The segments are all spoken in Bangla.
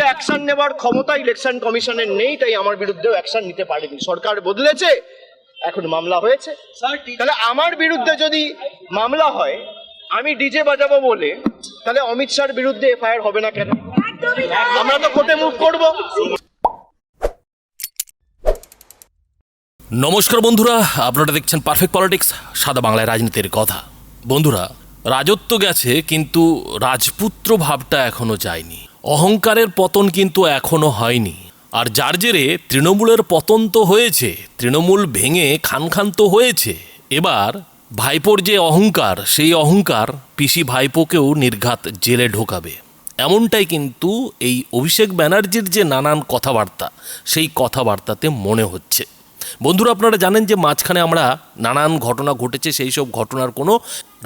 অ্যাকশন নেবার ক্ষমতা ইলেকশন কমিশনের নেই, তাই আমার বিরুদ্ধেও অ্যাকশন নিতে পারেনি। সরকার বদলেছে, এখন মামলা হয়েছে। তাহলে আমার বিরুদ্ধে যদি মামলা হয়, আমি ডিজে বাজাবো বলে, তাহলে অমিত শাহর বিরুদ্ধে এফআইআর হবে না কেন? আমরা তো কোর্টে মুভ করব। নমস্কার বন্ধুরা, আপনারা দেখছেন পারফেক্ট পলিটিক্স, সাদা বাংলায় রাজনীতির কথা। বন্ধুরা, রাজত্ব গেছে কিন্তু রাজপুত্র ভাবটা এখনো যায়নি, অহংকারের পতন কিন্তু এখনো হয়নি। আর যার জেরে তৃণমূলের পতন তো হয়েছে, তৃণমূল ভেঙে খান খান তো হয়েছে। এবার ভাইপোর যে অহংকার, সেই অহংকার পিসি ভাইপোকেও নির্ঘাত জেলে ঢোকাবে, এমনটাই কিন্তু এই অভিষেক ব্যানার্জির যে নানান কথাবার্তা, সেই কথাবার্তাতে মনে হচ্ছে। বন্ধুরা, আপনারা জানেন যে মাঝখানে আমরা নানান ঘটনা ঘটেছে, সেই সব ঘটনার কোনো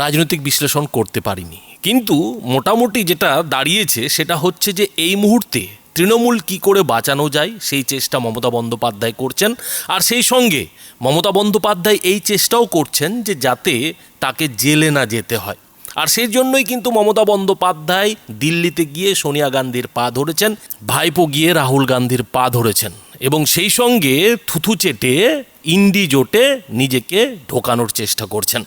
রাজনৈতিক বিশ্লেষণ করতে পারিনি, কিন্তু মোটামুটি যেটা দাঁড়িয়েছে সেটা হচ্ছে যে এই মুহূর্তে তৃণমূল কি করে বাঁচানো যায় সেই চেষ্টা মমতা বন্দ্যোপাধ্যায় করছেন। আর সেই সঙ্গে মমতা বন্দ্যোপাধ্যায় এই চেষ্টাও করছেন যে যাতে তাকে জেলে না যেতে হয়। আর সেই জন্যই কিন্তু মমতা বন্দ্যোপাধ্যায় দিল্লিতে গিয়ে সোনিয়া গান্ধীর পা ধরেছেন, ভাইপো গিয়ে রাহুল গান্ধীর পা ধরেছেন, এবং সেই সঙ্গে থুথু চেটে ইন্ডি জোটে নিজেকে ঢোকানোর চেষ্টা করছেন।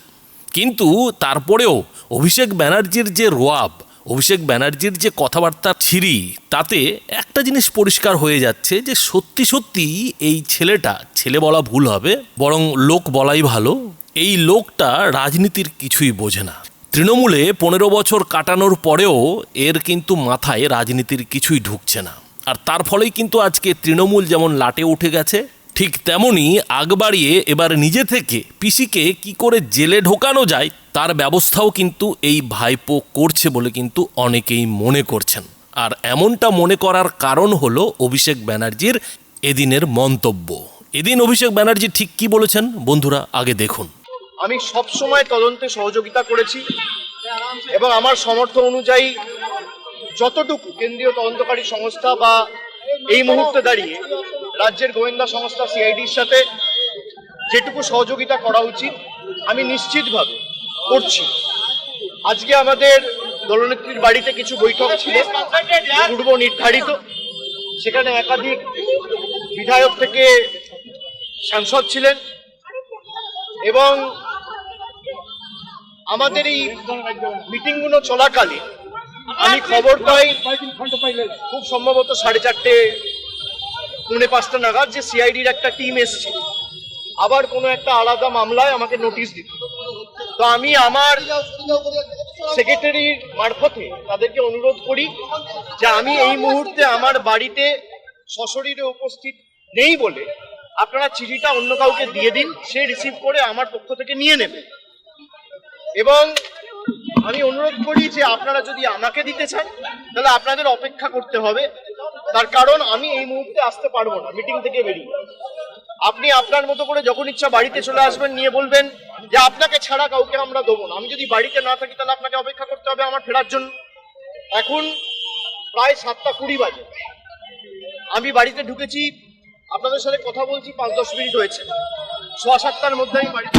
কিন্তু তারপরেও অভিষেক ব্যানার্জির যে রোয়াব, অভিষেক ব্যানার্জির যে কথাবার্তা ছিরি, তাতে একটা জিনিস পরিষ্কার হয়ে যাচ্ছে যে সত্যি সত্যি এই ছেলেটা, ছেলে বলা ভুল হবে, বরং লোক বলাই ভালো, এই লোকটা রাজনীতির কিছুই বোঝে না। তৃণমূলে 15 বছর কাটানোর পরেও এর কিন্তু মাথায় রাজনীতির কিছুই ঢুকছে না। আর তার ফলেই কিন্তু আজকে তৃণমূল যেমন লাটে উঠে গেছে, ঠিক তেমনই আগ বাড়িয়ে এবার নিজে থেকে পিসিকে কি করে জেলে ঢোকানো যায় তার ব্যবস্থাও কিন্তু এই ভাইপো করছে বলে কিন্তু অনেকেই মনে করছেন। আর এমনটা মনে করার কারণ হলো অভিষেক ব্যানার্জির এদিনের মন্তব্য। এদিন অভিষেক ব্যানার্জি ঠিক কি বলেছেন বন্ধুরা, আগে দেখুন। আমি সব সময় তদন্তে সহযোগিতা করেছি এবং আমার সমর্থ অনুযায়ী যতটুকু কেন্দ্রীয় তদন্তকারী সংস্থা বা এই মুহূর্তে দাঁড়িয়ে রাজ্যের গোয়েন্দা সংস্থা সিআইডির সাথে যেটুকু সহযোগিতা করা উচিত আমি নিশ্চিতভাবে করছি। আজকে আমাদের দলনেত্রীর বাড়িতে কিছু বৈঠক ছিল পূর্ব নির্ধারিত, সেখানে একাধিক বিধায়ক থেকে সাংসদ ছিলেন এবং আমাদের এই মিটিংগুলো চলাকালীন আমি খবর পাই খুব সম্ভবত 4:30 পৌনে 5টা নাগাদ যে সিআইডির একটা টিম এসছে আবার কোনো একটা আলাদা মামলায় আমাকে নোটিশ দিত। তো আমি আমার সেক্রেটারির মারফতে তাদেরকে অনুরোধ করি যে আমি এই মুহূর্তে আমার বাড়িতে সশরীরে উপস্থিত নেই বলে আপনারা চিঠিটা অন্য কাউকে দিয়ে দিন, সে রিসিভ করে আমার পক্ষ থেকে নিয়ে নেবে। এবং আমি অনুরোধ করি যে আপনারা যদি আমাকে দিতে চান তাহলে আপনাদের অপেক্ষা করতে হবে, তার কারণ আমি এই মুহূর্তে আসতে পারবো না মিটিং থেকে বেরিয়ে। আপনি আপনার মতো করে যখন ইচ্ছা বাড়িতে চলে আসবেন, নিয়ে বলবেন যে আপনাকে ছাড়া কাউকে আমরা দেবো না। আমি যদি বাড়িতে না থাকি তাহলে আপনাকে অপেক্ষা করতে হবে আমার ফেরার জন্য। এখন প্রায় 7:20 বাজে, আমি বাড়িতে ঢুকেছি, আপনাদের সাথে কথা বলছি 5-10 মিনিট হয়েছে, 6:15টার মধ্যে আমি বাড়িতে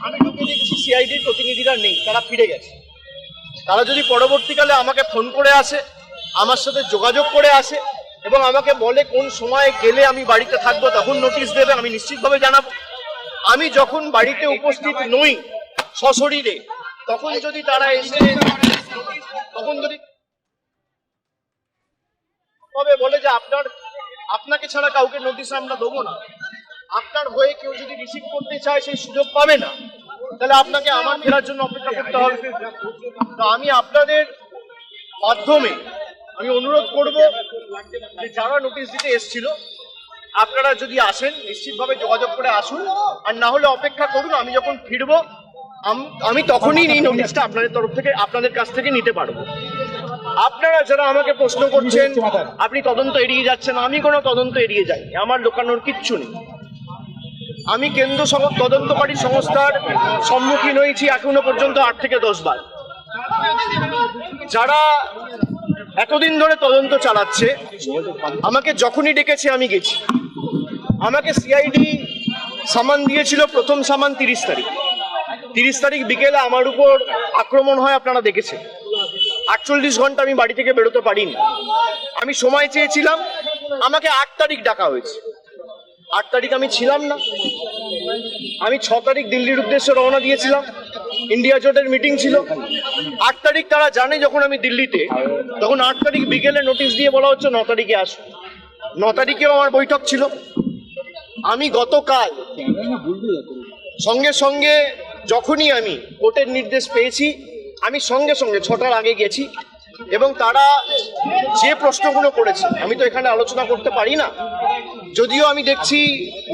আমি ঢুকে দেখছি সিআইডির প্রতিনিধিরা নেই, তারা ফিরে গেছে। তারা যদি পরবর্তীকালে আমাকে ফোন করে আসে, আমার সাথে যোগাযোগ করে আসে এবং আমাকে বলে কোন সময়ে গেলে আমি বাড়িতে থাকবো, তখন নোটিশ দেবে, আমি নিশ্চিতভাবে জানাবো। আমি যখন বাড়িতে উপস্থিত নই সশরীরে, তখন যদি তারা এসে তখন যদি বলে যে আপনাকে ছাড়া কাউকে নোটিশ আমরা দেবো না, আপনার হয়ে কেউ যদি রিসিভ করতে চায় সেই সুযোগ পাবে না, তাহলে আপনাকে আমার ফেরার জন্য অপেক্ষা করতে হবে। তো আমি আপনাদের মাধ্যমে আমি অনুরোধ করব যে যারা নোটিশ দিতে এসেছিল আপনারা যদি আসেন নিশ্চিতভাবে যোগাযোগ করে আসুন, আর না হলে অপেক্ষা করুন। আমি যখন ফিরবো আমি তখনই এই নোটিশটা আপনাদের তরফ থেকে, আপনাদের কাছ থেকে নিতে পারবো। আপনারা যারা আমাকে প্রশ্ন করছেন আপনি তদন্ত এড়িয়ে যাচ্ছেন, আমি কোনো তদন্ত এড়িয়ে যাই, আমার লুকানোর কিচ্ছু নেই। আমি কেন্দ্র তদন্তকারী সংস্থার সম্মুখীন হয়েছি এখনো পর্যন্ত 8 থেকে 10 বার। যারা এতদিন ধরে তদন্ত চালাচ্ছে আমাকে যখনই ডেকেছে আমি গেছি। আমাকে সিআইডি সামান দিয়েছিল, প্রথম সামান 30 তারিখ বিকেলে আমার উপর আক্রমণ হয়, আপনারা দেখেছেন। 48 ঘন্টা আমি বাড়ি থেকে বেরোতে পারিনি। আমি সময় চেয়েছিলাম, আমাকে 8 তারিখ ডাকা হয়েছে। 8 তারিখ আমি ছিলাম না। আমি 6 তারিখ দিল্লির উদ্দেশ্যে রওনা দিয়েছিলাম, ইন্ডিয়া জোটের মিটিং ছিল। 8 তারিখ তারা জানে যখন আমি দিল্লিতে, তখন 8 তারিখ বিকেলে নোটিশ দিয়ে বলা হচ্ছে 9 তারিখে আসো। 9 তারিখেও আমার বৈঠক ছিল। আমি গতকাল সঙ্গে সঙ্গে যখনই আমি কোর্টের নির্দেশ পেয়েছি, আমি সঙ্গে সঙ্গে 6টার আগে গেছি এবং তারা যে প্রশ্নগুলো করেছে আমি তো এখানে আলোচনা করতে পারি না, যদিও আমি দেখছি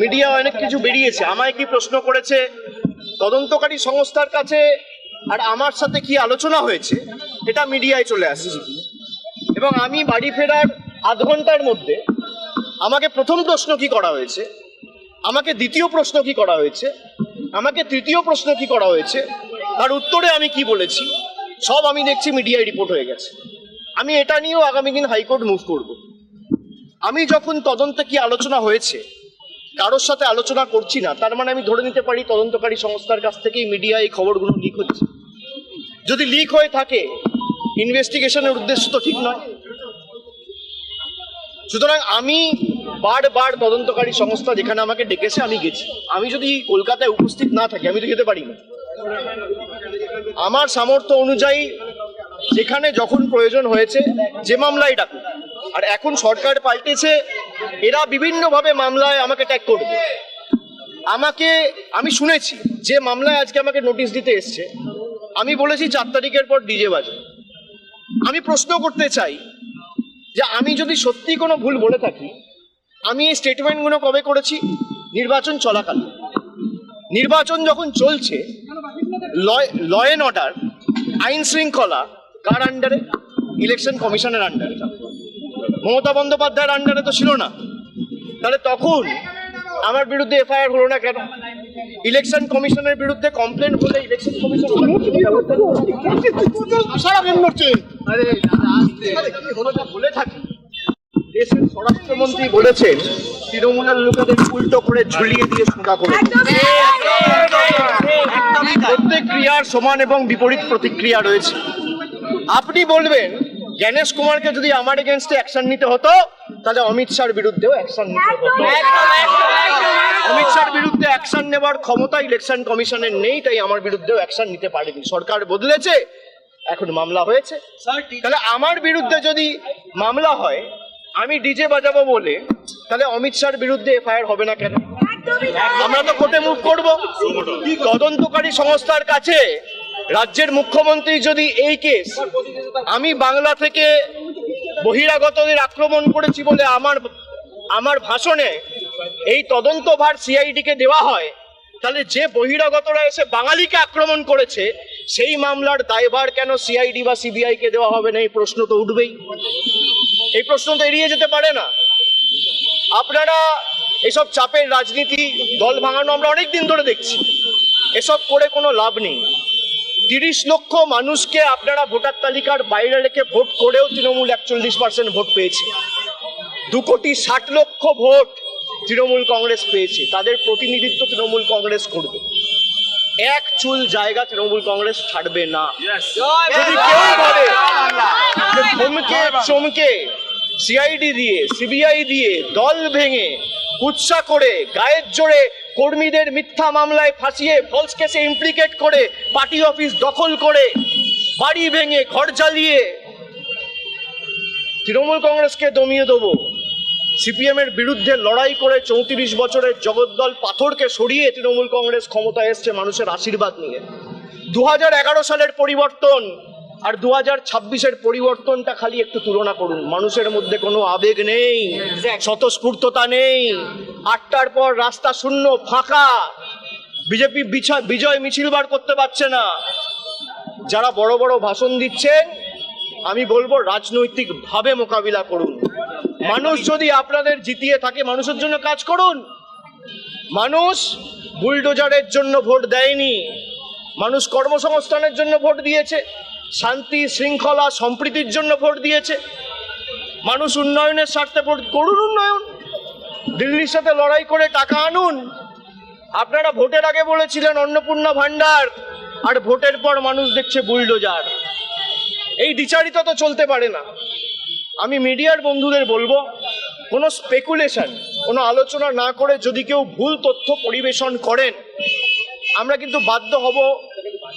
মিডিয়া অনেক কিছু বেরিয়েছে। আমায় কি প্রশ্ন করেছে, তদন্তকারী সংস্থার কাছে আর আমার সাথে কি আলোচনা হয়েছে, এটা মিডিয়ায় চলে আসছে। এবং আমি বাড়ি ফেরার আধ ঘন্টার মধ্যে আমাকে প্রথম প্রশ্ন কি করা হয়েছে, আমাকে দ্বিতীয় প্রশ্ন কি করা হয়েছে, আমাকে তৃতীয় প্রশ্ন কি করা হয়েছে, তার উত্তরে আমি কি বলেছি, সব আমি দেখছি মিডিয়ায় রিপোর্ট হয়ে গেছে। আমি এটা নিয়েও আগামী দিন হাইকোর্ট মুভ করব। আমি যখন তদন্তে কি আলোচনা হয়েছে কারোর সাথে আলোচনা করছি না, তার মানে আমি ধরে নিতে পারি তদন্তকারী সংস্থার কাছ থেকেই মিডিয়া এই খবরগুলো লিক হচ্ছে। যদি লিক হয়ে থাকে, ইনভেস্টিগেশনের উদ্দেশ্য তো ঠিক নয়। সুতরাং আমি বারবার তদন্তকারী সংস্থা যেখানে আমাকে ডেকেছে আমি গেছি। আমি যদি কলকাতায় উপস্থিত না থাকি আমি তো যেতে পারি না। আমার সামর্থ্য অনুযায়ী যেখানে যখন প্রয়োজন হয়েছে, যে মামলায় ডাকুক, আর এখন সরকার পাল্টেছে, এরা বিভিন্নভাবে মামলায় আমাকে ট্যাগ করবে। আমি শুনেছি যে মামলায় আজকে আমাকে নোটিশ দিতে এসছে, আমি বলেছি 4 তারিখের পর ডিজে বাজে। আমি প্রশ্ন করতে চাই যে আমি যদি সত্যি কোনো ভুল বলে থাকি, আমি এই স্টেটমেন্টগুলো কবে করেছি? নির্বাচন চলাকালীন। নির্বাচন যখন চলছে, ল অ্যান্ড অর্ডার, আইন শৃঙ্খলা কার আন্ডারে? ইলেকশন কমিশনের আন্ডারে। মমতা বন্দ্যোপাধ্যায়ের আন্ডারে তো ছিল না। তাহলে তখন আমার বিরুদ্ধে এফআইআর হলো না কেন? ইলেকশন কমিশনের বিরুদ্ধে কমপ্লেন হলে ইলেকশন কমিশন বলে থাকি। দেশের স্বরাষ্ট্রমন্ত্রী বলেছেন তৃণমূলের লোকেদের উল্টো করে ঝুলিয়ে দিয়ে সোজা করে। প্রত্যেক ক্রিয়ার সমান এবং বিপরীত প্রতিক্রিয়া রয়েছে। আপনি বলবেন জ্ঞানেশ কুমারকে যদি আমার এগেনস্টে অ্যাকশন নিতে হতো, তাহলে অমিত শাহর বিরুদ্ধেও অ্যাকশন নিতে হতো। অমিত শাহর বিরুদ্ধে অ্যাকশন নেবার ক্ষমতা ইলেকশন কমিশনের নেই, তাই আমার বিরুদ্ধেও অ্যাকশন নিতে পারেনি। সরকার বদলেছে, এখন মামলা হয়েছে। তাহলে আমার বিরুদ্ধে যদি মামলা হয়, আমি ডিজে বাজাবো বলে, তাহলে অমিত শাহর বিরুদ্ধে এফআইআর হবে না কেন? আমরা তো কোর্টে মুভ করবো। তদন্তকারী সংস্থার কাছে রাজ্যের মুখ্যমন্ত্রী যদি এই কেস আমি বাংলা থেকে বহিরাগতদের আক্রমণ করেছি বলে আমার ভাষণে এই তদন্তভার সিআইডিকে দেওয়া হয়, তাহলে যে বহিরাগতরা এসে বাঙালিকে আক্রমণ করেছে সেই মামলার দায়ভার কেন সিআইডি বা সিবিআই কে দেওয়া হবে না? এই প্রশ্ন তো উঠবেই। এই প্রশ্ন তো এড়িয়ে যেতে পারে না। আপনারা এসব চাপের রাজনীতি, দল ভাঙানো আমরা অনেক দিন ধরে দেখছি। এসব করে কোনো লাভ নেই। 30 লক্ষ মানুষকে আপনারা ভোটার তালিকার বাইরে রেখে ভোট করেও তৃণমূল 41% ভোট পেয়েছে। 2,60,00,000 ভোট তৃণমূল কংগ্রেস পেয়েছে। তাদের প্রতিনিধিত্ব তৃণমূল কংগ্রেস করবে। এক চুল জায়গা তৃণমূল কংগ্রেস ছাড়বে না। যদি কেউ ভাবে যে ধমকে চমকে সিআইডি দিয়ে, সিবিআই দিয়ে, দল ভেঙে, কুৎসা করে, গায়ের জোরে কর্মীদের মিথ্যা মামলায় ফাঁসিয়ে, ফলস কেসে ইমপ্লিকেট করে, পার্টি অফিস দখল করে, বাড়ি ভেঙে, ঘর জ্বালিয়ে তৃণমূল কংগ্রেসকে দমিয়ে দেবো, সিপিএম এর বিরুদ্ধে লড়াই করে 34 বছরের জগদ্দল পাথরকে সরিয়ে তৃণমূল কংগ্রেস ক্ষমতায় এসছে মানুষের আশীর্বাদ নিয়ে। 2011 সালের পরিবর্তন আর 2026-এর পরিবর্তনটা খালি একটু তুলনা করুন। মানুষের মধ্যে কোনো আবেগ নেই, স্বতঃস্ফূর্ততা নেই। 8টার পর রাস্তা শূন্য, ফাঁকা। বিজেপি বিজয় মিছিল বার করতে পারছে না। যারা বড় বড় ভাষণ দিচ্ছেন, আমি বলবো রাজনৈতিকভাবে মোকাবিলা করুন। মানুষ যদি আপনাদের জিতিয়ে থাকে, মানুষের জন্য কাজ করুন। মানুষ বুলডোজারের জন্য ভোট দেয়নি, মানুষ কর্মসংস্থানের জন্য ভোট দিয়েছে, শান্তি শৃঙ্খলা সম্প্রীতির জন্য ভোট দিয়েছে। মানুষ উন্নয়নের স্বার্থে ভোট করুন। উন্নয়ন, দিল্লির সাথে লড়াই করে টাকা আনুন। আপনারা ভোটের আগে বলেছিলেন অন্নপূর্ণা ভান্ডার, আর ভোটের পর মানুষ দেখছে বুলডোজার। এই দ্বিচারিতা তো চলতে পারে না। আমি মিডিয়ার বন্ধুদের বলবো, কোনো স্পেকুলেশন, কোনো আলোচনা না করে যদি কেউ ভুল তথ্য পরিবেশন করেন, আমরা কিন্তু বাধ্য হব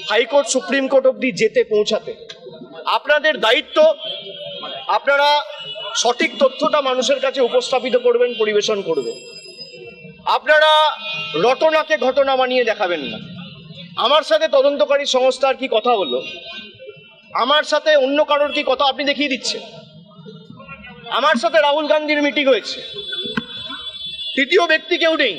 হাইকোর্ট, সুপ্রিম কোর্ট অবধি যেতে পৌঁছাতে। আপনাদের দায়িত্ব, আপনারা সঠিক তথ্যটা মানুষের কাছে উপস্থাপিত করবেন, পরিবেশন করবেন। আপনারা রটনাকে ঘটনা বানিয়ে দেখাবেন না। আমার সাথে তদন্তকারী সংস্থার কি কথা হলো, আমার সাথে অন্য কারোর কি কথা আপনি দেখিয়ে দিচ্ছেন। আমার সাথে রাহুল গান্ধীর মিটিং হয়েছে, তৃতীয় ব্যক্তি কেউ নেই,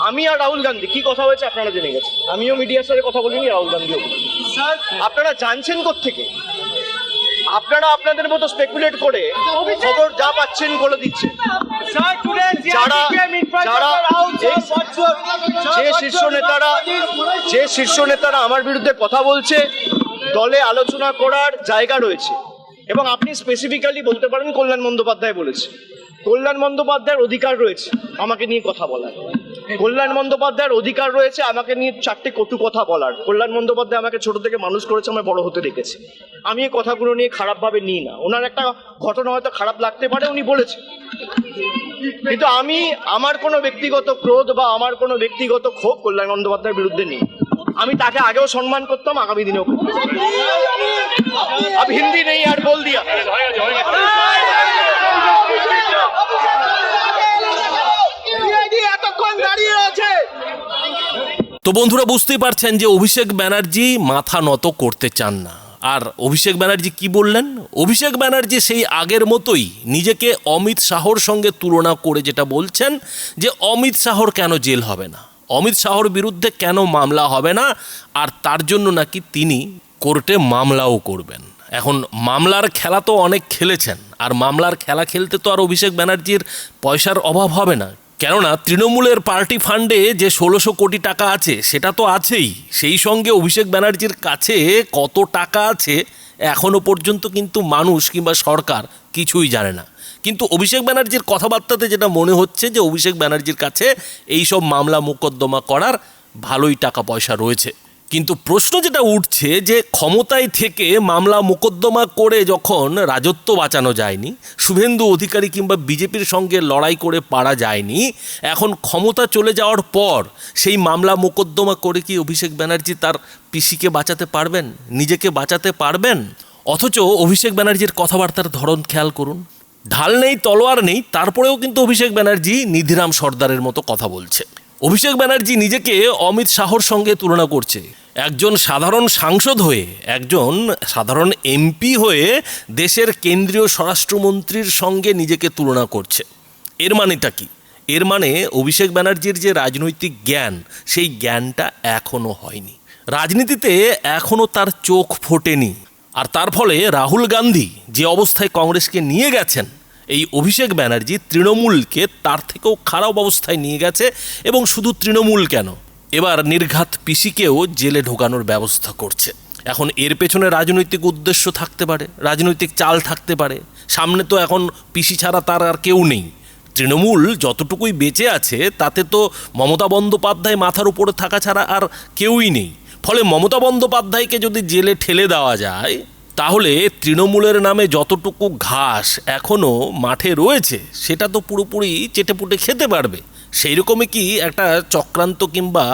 আমি আর রাহুল গান্ধী। কি কথা হয়েছে আপনারা জেনে গেছেন। আমিও মিডিয়ার সাথে কথা বলিনি, রাহুল গান্ধীও বলিনি। আপনারা জানছেন কোত্থেকে? আপনারা আপনাদের মতো স্পেকুলেট করে খবর যা পাচ্ছেন বলে দিচ্ছেন। যে শীর্ষ নেতারা আমার বিরুদ্ধে কথা বলছে, দলে আলোচনা করার জায়গা রয়েছে। এবং আপনি স্পেসিফিক্যালি বলতে পারেন কল্যাণ বন্দ্যোপাধ্যায় বলেছে। কল্যাণ বন্দ্যোপাধ্যায়ের অধিকার রয়েছে আমাকে নিয়ে কথা বলার। কল্যাণ বন্দ্যোপাধ্যায়ের অধিকার রয়েছে আমাকে নিয়ে চারটে কটু কথা বলার। কল্যাণ বন্দ্যোপাধ্যায় আমাকে ছোট থেকে মানুষ করেছে, আমায় বড় হতে রেখেছে। আমি এই কথাগুলো নিয়ে খারাপভাবে নিই না। ওনার একটা ঘটনা হয়তো খারাপ লাগতে পারে, উনি বলেছেন, কিন্তু আমি আমার কোনো ব্যক্তিগত ক্রোধ বা আমার কোনো ব্যক্তিগত ক্ষোভ কল্যাণ বন্দ্যোপাধ্যায়ের বিরুদ্ধে নেই। আমি তাকে আগেও সম্মান করতাম, আগামী দিনেও করব। अब हिंदी नहीं यार, बोल दिया। তো বন্ধুরা, বুঝতেই পারছেন যে অভিষেক ব্যানার্জি মাথা নত করতে চান না। আর অভিষেক ব্যানার্জি কি বললেন? অভিষেক ব্যানার্জি সেই আগের মতোই নিজেকে অমিত শাহর সঙ্গে তুলনা করে যেটা বলছেন যে অমিত শাহর কেন জেল হবে না, অমিত শাহর বিরুদ্ধে কেন মামলা হবে না, আর তার জন্য নাকি তিনি কোর্টে মামলাও করবেন। এখন মামলার খেলা তো অনেক খেলেছেন, আর মামলার খেলা খেলতে তো আর অভিষেক ব্যানার্জির পয়সার অভাব হবে না। কেননা তৃণমূলের পার্টি ফান্ডে যে 1600 কোটি টাকা আছে সেটা তো আছেই, সেই সঙ্গে অভিষেক ব্যানার্জির কাছে কত টাকা আছে এখনও পর্যন্ত কিন্তু মানুষ কিংবা সরকার কিছুই জানে না। কিন্তু অভিষেক ব্যানার্জির কথাবার্তাতে যেটা মনে হচ্ছে যে অভিষেক ব্যানার্জির কাছে এই সব মামলা মোকদ্দমা করার ভালোই টাকা পয়সা রয়েছে। কিন্তু প্রশ্ন যেটা উঠছে যে ক্ষমতায় থেকে মামলা মোকদ্দমা করে যখন রাজত্ব বাঁচানো যায়নি, শুভেন্দু অধিকারী কিংবা বিজেপির সঙ্গে লড়াই করে পারা যায়নি, এখন ক্ষমতা চলে যাওয়ার পর সেই মামলা মোকদ্দমা করে কি অভিষেক ব্যানার্জি তার পিসিকে বাঁচাতে পারবেন, নিজেকে বাঁচাতে পারবেন? অথচ অভিষেক ব্যানার্জির কথাবার্তার ধরন খেয়াল করুন, ঢাল নেই তলোয়ার নেই, তারপরেও কিন্তু অভিষেক ব্যানার্জি নিধিরাম সর্দারের মতো কথা বলছে। অভিষেক ব্যানার্জি নিজেকে অমিত শাহর সঙ্গে তুলনা করছে। একজন সাধারণ সাংসদ হয়ে, একজন সাধারণ এমপি হয়ে দেশের কেন্দ্রীয় স্বরাষ্ট্রমন্ত্রীর সঙ্গে নিজেকে তুলনা করছে। এর মানেটা কি? এর মানে অভিষেক ব্যানার্জির যে রাজনৈতিক জ্ঞান, সেই জ্ঞানটা এখনও হয়নি। রাজনীতিতে এখনও তার চোখ ফোটেনি। আর তার ফলে রাহুল গান্ধী যে অবস্থায় কংগ্রেসকে নিয়ে গেছেন, এই অভিষেক ব্যানার্জি তৃণমূলকে তার থেকেও খারাপ অবস্থায় নিয়ে গেছে। এবং শুধু তৃণমূল কেন, এবার নির্ঘাত পিসিকেও জেলে ঢোকানোর ব্যবস্থা করছে। এখন এর পেছনে রাজনৈতিক উদ্দেশ্য থাকতে পারে, রাজনৈতিক চাল থাকতে পারে। সামনে তো এখন পিসি ছাড়া তার আর কেউ নেই। তৃণমূল যতটুকুই বেঁচে আছে তাতে তো মমতা বন্দ্যোপাধ্যায় মাথার উপরে থাকা ছাড়া আর কেউই নেই। ফলে মমতা বন্দ্যোপাধ্যায়কে যদি জেলে ঠেলে দেওয়া যায়, তাহলে তৃণমূলের নামে যতটুকু ঘাস এখনও মাঠে রয়েছে সেটা তো পুরোপুরি চেটেপুটে খেতে পারবে। সেই রকমই কি একটা চক্রান্ত কিংবা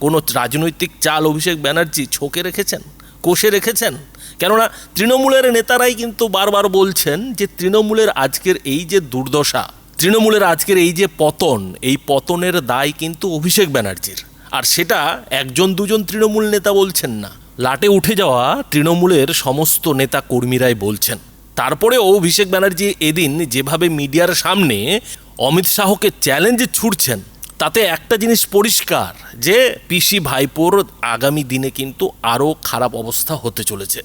কোনো রাজনৈতিক চাল অভিষেক ব্যানার্জি ছোকে রেখেছেন, কষে রেখেছেন? কেননা তৃণমূলের নেতারাই কিন্তু বারবার বলছেন যে তৃণমূলের আজকের এই যে দুর্দশা, তৃণমূলের আজকের এই যে পতন, এই পতনের দায় কিন্তু অভিষেক ব্যানার্জির। আর সেটা একজন দুজন তৃণমূল নেতা বলছেন না, লাটে উঠে যাওয়া তৃণমূলের সমস্ত নেতা কর্মীরাই বলছেন। তারপরেও অভিষেক ব্যানার্জি এদিন যেভাবে মিডিয়ার সামনে অমিত শাহকে চ্যালেঞ্জে ছুটছেন, তাতে একটা জিনিস পরিষ্কার যে পিসি ভাইপোর আগামী দিনে কিন্তু আরও খারাপ অবস্থা হতে চলেছে।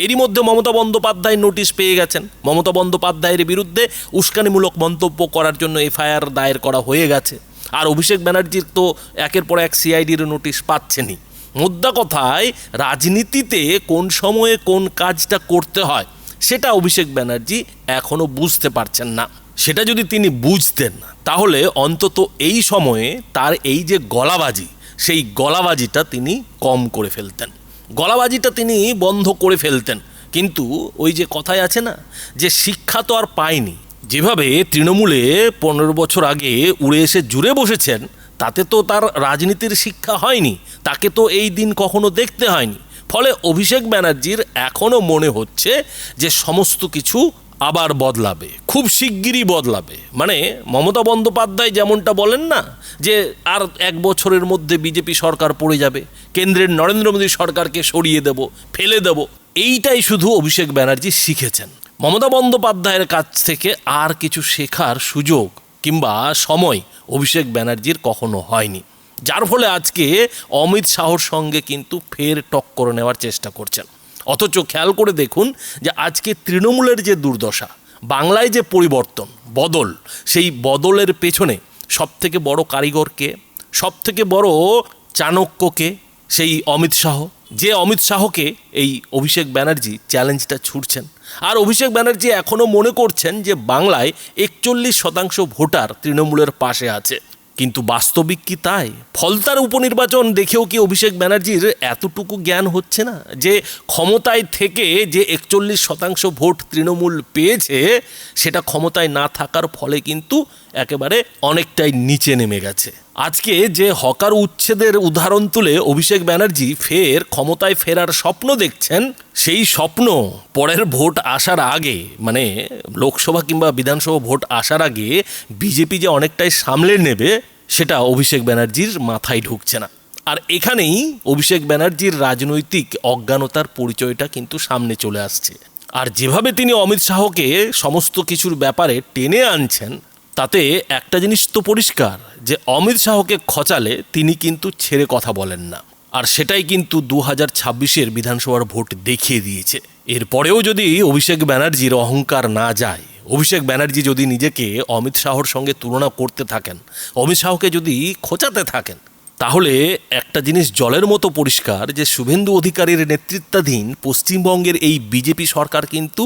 এরই মধ্যে মমতা বন্দ্যোপাধ্যায় নোটিশ পেয়ে গেছেন। মমতা বন্দ্যোপাধ্যায়ের বিরুদ্ধে উস্কানিমূলক মন্তব্য করার জন্য এফআইআর দায়ের করা হয়ে গেছে। আর অভিষেক ব্যানার্জির তো একের পর এক সিআইডির নোটিশ পাচ্ছেনই। মোদ্দা কথায় রাজনীতিতে কোন সময়ে কোন কাজটা করতে হয় সেটা অভিষেক ব্যানার্জি এখনও বুঝতে পারছেন না। সেটা যদি তিনি বুঝতেন তাহলে অন্তত এই সময়ে তার এই যে গলাবাজি, সেই গলাবাজিটা তিনি কম করে ফেলতেন, গলাবাজিটা তিনি বন্ধ করে ফেলতেন। কিন্তু ওই যে কথায় আছে না, যে শিক্ষা তো আর পায়নি। যেভাবে তৃণমূলে 15 বছর আগে উড়ে এসে জুড়ে বসেছেন, তাতে তো তার রাজনীতির শিক্ষা হয়নি, তাকে তো এই দিন কখনো দেখতে হয়নি। ফলে অভিষেক ব্যানার্জির এখনও মনে হচ্ছে যে সমস্ত কিছু আবার বদলাবে, খুব শিগগিরই বদলাবে। মানে মমতা বন্দ্যোপাধ্যায় যেমনটা বলেন না, যে আর 1 বছরের মধ্যে বিজেপি সরকার পড়ে যাবে, কেন্দ্রের নরেন্দ্র মোদী সরকারকে সরিয়ে দেব, ফেলে দেব, এইটাই শুধু অভিষেক ব্যানার্জি শিখেছেন। মমতা বন্দ্যোপাধ্যায়ের কাছ থেকে আর কিছু শেখার সুযোগ কিংবা সময় অভিষেক ব্যানার্জির কখনো হয়নি, যার ফলে আজকে অমিত শাহর সঙ্গে কিন্তু ফের টক্কর নেওয়ার চেষ্টা করছেন। অথচ খেয়াল করে দেখুন যে আজকে তৃণমূলের যে দুর্দশা, বাংলায় যে পরিবর্তন, বদল, সেই বদলের পেছনে সবথেকে বড় কারিগরকে, সবথেকে বড় চাণক্যকে, সেই অমিত শাহ। যে অমিত শাহকে এই অভিষেক ব্যানার্জি চ্যালেঞ্জটা ছুটছেন। আর অভিষেক ব্যানার্জি এখনও মনে করছেন যে বাংলায় 41% ভোটার তৃণমূলের পাশে আছে, কিন্তু বাস্তবিক কি তাই? ফলতার উপনির্বাচন দেখেও কি অভিষেক ব্যানার্জির এতটুকু জ্ঞান হচ্ছে না যে ক্ষমতায় থেকে যে 41% ভোট তৃণমূল পেয়েছে, সেটা ক্ষমতায় না থাকার ফলে কিন্তু একেবারে অনেকটাই নিচে নেমে গেছে। আজকে যে হকার উচ্ছেদের উদাহরণ তুলে অভিষেক ব্যানার্জি ফের ক্ষমতায় ফেরার স্বপ্ন দেখছেন, সেই স্বপ্ন পরের ভোট আসার আগে, মানে লোকসভা কিংবা বিধানসভা ভোট আসার আগে বিজেপি যে অনেকটাই সামলে নেবে, সেটা অভিষেক ব্যানার্জির মাথায় ঢুকছে না। আর এখানেই অভিষেক ব্যানার্জির রাজনৈতিক অজ্ঞানতার পরিচয়টা কিন্তু সামনে চলে আসছে। আর যেভাবে তিনি অমিত শাহকে সমস্ত কিছুর ব্যাপারে টেনে আনছেন, তাতে একটা জিনিস তো পরিষ্কার, যে অমিত শাহকে খচালে তিনি কিন্তু ছেড়ে কথা বলেন না। আর সেটাই কিন্তু 2026-এর বিধানসভার ভোট দেখিয়ে দিয়েছে। এরপরেও যদি অভিষেক ব্যানার্জির অহংকার না যায়, অভিষেক ব্যানার্জি যদি নিজেকে অমিত শাহর সঙ্গে তুলনা করতে থাকেন, অমিত শাহকে যদি খোঁচাতে থাকেন, তাহলে একটা জিনিস জলের মতো পরিষ্কার, যে শুভেন্দু অধিকারীর নেতৃত্বাধীন পশ্চিমবঙ্গের এই বিজেপি সরকার কিন্তু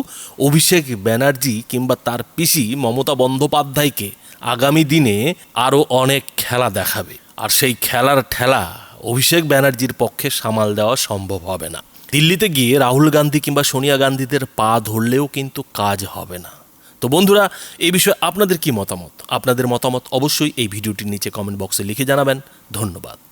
অভিষেক ব্যানার্জি কিংবা তার পিসি মমতা বন্দ্যোপাধ্যায়কে আগামী দিনে আরও অনেক খেলা দেখাবে। আর সেই খেলার ঠেলা অভিষেক ব্যানার্জির পক্ষে সামাল দেওয়া সম্ভব হবে না। দিল্লিতে গিয়ে রাহুল গান্ধী কিংবা সোনিয়া গান্ধীদের পা ধরলেও কিন্তু কাজ হবে না। তো বন্ধুরা, এই বিষয়ে আপনাদের কি মতামত? আপনাদের মতামত অবশ্যই এই ভিডিওটির নিচে কমেন্ট বক্সে লিখে জানাবেন। ধন্যবাদ।